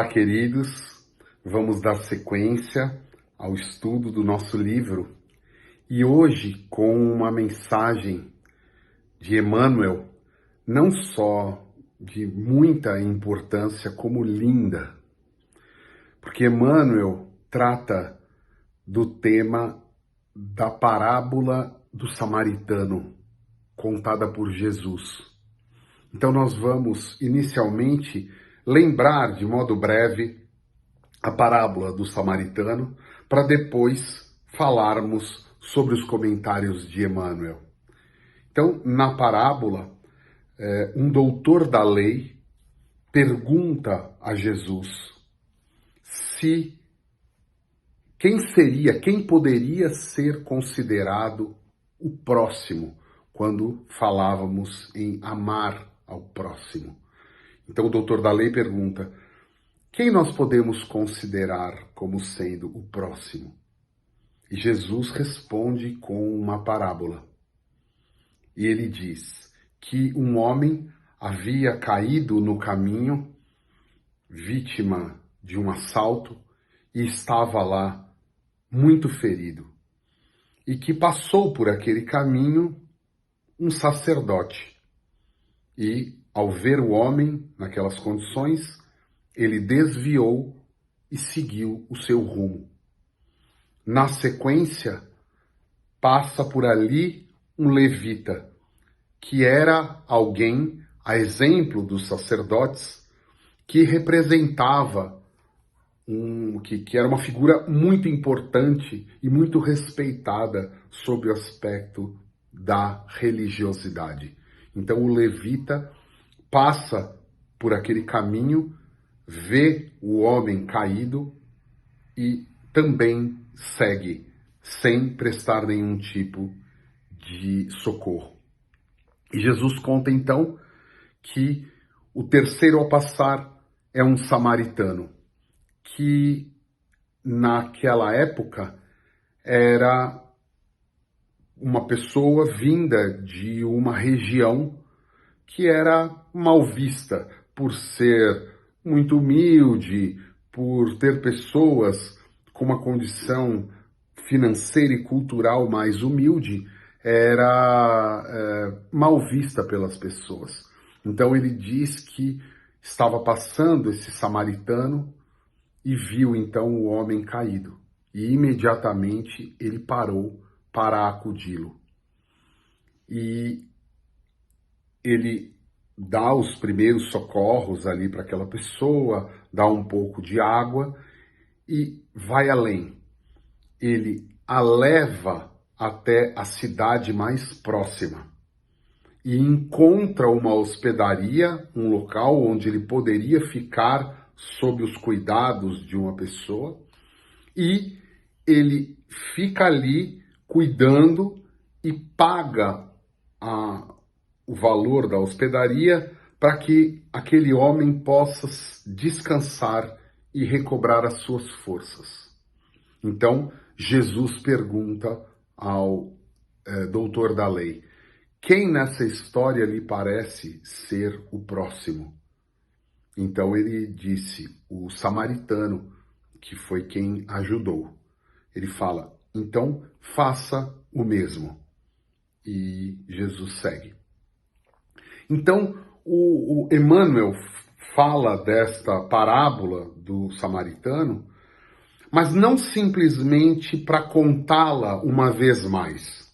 Olá, queridos. Vamos dar sequência ao estudo do nosso livro e hoje com uma mensagem de Emmanuel, não só de muita importância, como linda, porque Emmanuel trata do tema da parábola do samaritano, contada por Jesus. Então nós vamos inicialmente lembrar de modo breve a parábola do samaritano, para depois falarmos sobre os comentários de Emmanuel. Então, na parábola, um doutor da lei pergunta a Jesus quem poderia ser considerado o próximo, quando falávamos em amar ao próximo. Então o doutor da lei pergunta: quem nós podemos considerar como sendo o próximo? E Jesus responde com uma parábola. E ele diz que um homem havia caído no caminho, vítima de um assalto, e estava lá muito ferido. E que passou por aquele caminho um sacerdote. E, ao ver o homem naquelas condições, ele desviou e seguiu o seu rumo. Na sequência, passa por ali um levita, que era alguém, a exemplo dos sacerdotes, que representava que era uma figura muito importante e muito respeitada sob o aspecto da religiosidade. Então o levita passa por aquele caminho, vê o homem caído e também segue, sem prestar nenhum tipo de socorro. E Jesus conta então que o terceiro a passar é um samaritano, que naquela época era uma pessoa vinda de uma região que era mal vista por ser muito humilde, por ter pessoas com uma condição financeira e cultural mais humilde, era mal vista pelas pessoas. Então ele diz que estava passando esse samaritano e viu então o homem caído. E imediatamente ele parou para acudi-lo. E ele dá os primeiros socorros ali para aquela pessoa, dá um pouco de água e vai além. Ele a leva até a cidade mais próxima e encontra uma hospedaria, um local onde ele poderia ficar sob os cuidados de uma pessoa, e ele fica ali cuidando e paga o valor da hospedaria para que aquele homem possa descansar e recobrar as suas forças. Então, Jesus pergunta ao doutor da lei: quem nessa história lhe parece ser o próximo? Então ele disse: o samaritano, que foi quem ajudou. Ele fala: então faça o mesmo. E Jesus segue. Então, o Emmanuel fala desta parábola do samaritano, mas não simplesmente para contá-la uma vez mais.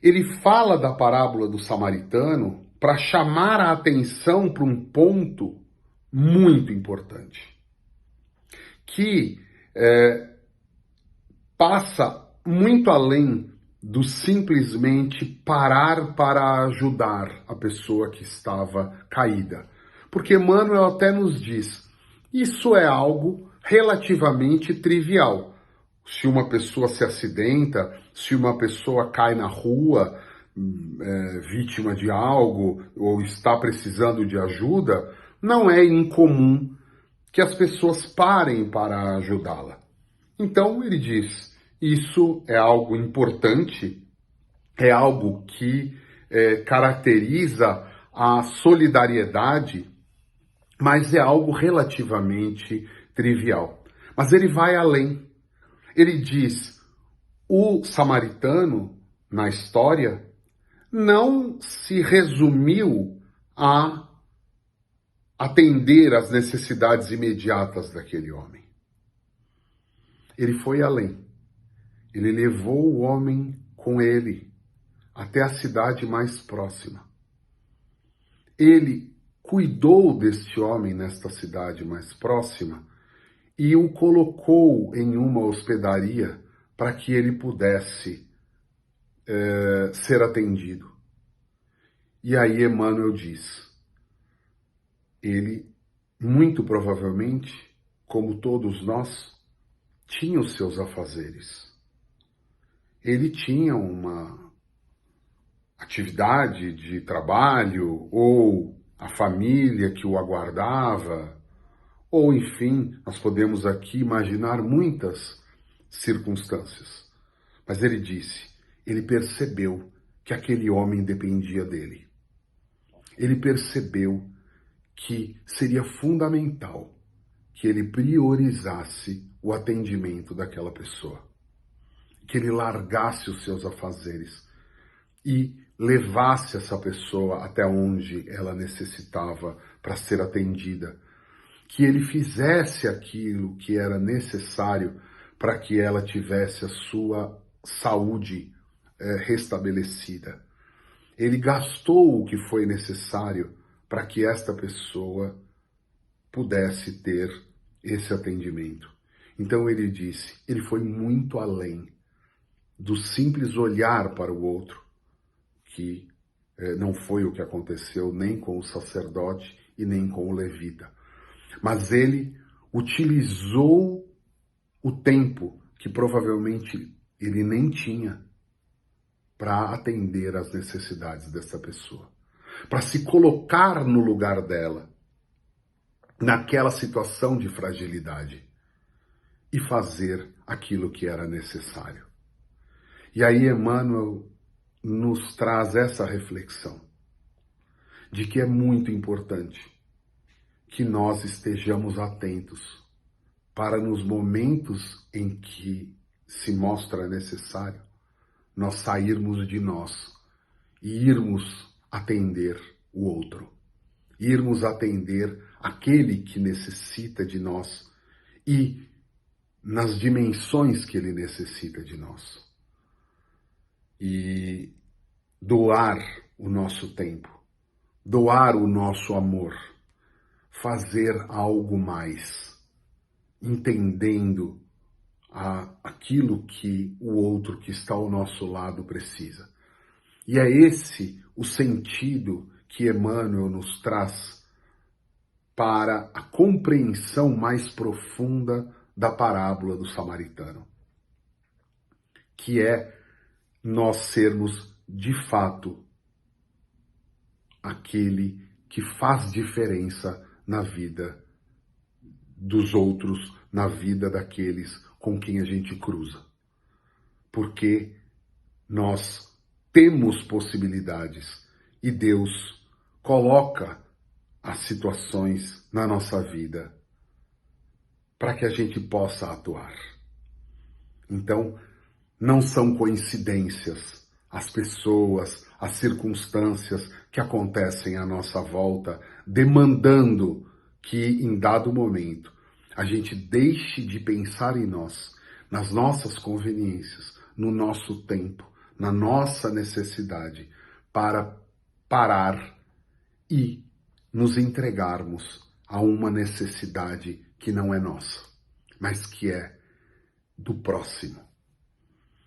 Ele fala da parábola do samaritano para chamar a atenção para um ponto muito importante, que passa muito além do simplesmente parar para ajudar a pessoa que estava caída. Porque Emmanuel até nos diz, isso é algo relativamente trivial. Se uma pessoa se acidenta, se uma pessoa cai na rua, vítima de algo, ou está precisando de ajuda, não é incomum que as pessoas parem para ajudá-la. Então ele diz, isso é algo importante, é algo que caracteriza a solidariedade mas é algo relativamente trivial. Mas ele vai além. Ele diz: o samaritano, na história, não se resumiu a atender às necessidades imediatas daquele homem. Ele foi além. Ele levou o homem com ele até a cidade mais próxima. Ele cuidou deste homem nesta cidade mais próxima e o colocou em uma hospedaria para que ele pudesse ser atendido. E aí Emmanuel diz, ele, muito provavelmente, como todos nós, tinha os seus afazeres. Ele tinha uma atividade de trabalho, ou a família que o aguardava, ou enfim, nós podemos aqui imaginar muitas circunstâncias. Mas ele disse, ele percebeu que aquele homem dependia dele. Ele percebeu que seria fundamental que ele priorizasse o atendimento daquela pessoa, que ele largasse os seus afazeres e levasse essa pessoa até onde ela necessitava para ser atendida, que ele fizesse aquilo que era necessário para que ela tivesse a sua saúde restabelecida. Ele gastou o que foi necessário para que esta pessoa pudesse ter esse atendimento. Então ele disse, ele foi muito além do simples olhar para o outro, que não foi o que aconteceu nem com o sacerdote e nem com o levita. Mas ele utilizou o tempo que provavelmente ele nem tinha para atender às necessidades dessa pessoa, para se colocar no lugar dela, naquela situação de fragilidade, e fazer aquilo que era necessário. E aí Emmanuel nos traz essa reflexão, de que é muito importante que nós estejamos atentos para nos momentos em que se mostra necessário, nós sairmos de nós e irmos atender o outro, irmos atender aquele que necessita de nós e nas dimensões que ele necessita de nós. E doar o nosso tempo, doar o nosso amor, fazer algo mais, entendendo aquilo que o outro que está ao nosso lado precisa. E é esse o sentido que Emmanuel nos traz para a compreensão mais profunda da parábola do samaritano, que é nós sermos, de fato, aquele que faz diferença na vida dos outros, na vida daqueles com quem a gente cruza. Porque nós temos possibilidades e Deus coloca as situações na nossa vida para que a gente possa atuar. Então, não são coincidências as pessoas, as circunstâncias que acontecem à nossa volta, demandando que, em dado momento, a gente deixe de pensar em nós, nas nossas conveniências, no nosso tempo, na nossa necessidade, para parar e nos entregarmos a uma necessidade que não é nossa, mas que é do próximo.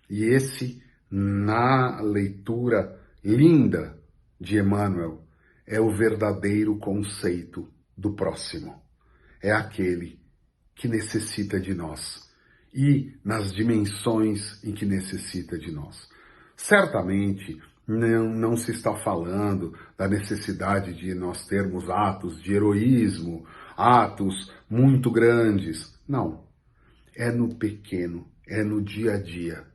E esse, na leitura linda de Emmanuel, é o verdadeiro conceito do próximo. É aquele que necessita de nós e nas dimensões em que necessita de nós. Certamente não se está falando da necessidade de nós termos atos de heroísmo, atos muito grandes. Não. É no pequeno, é no dia a dia.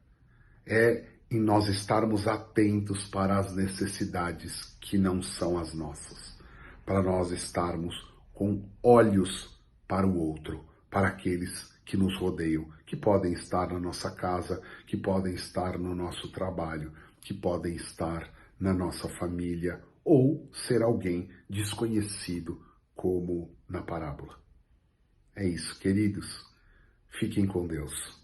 É em nós estarmos atentos para as necessidades que não são as nossas. Para nós estarmos com olhos para o outro, para aqueles que nos rodeiam, que podem estar na nossa casa, que podem estar no nosso trabalho, que podem estar na nossa família ou ser alguém desconhecido, como na parábola. É isso, queridos. Fiquem com Deus.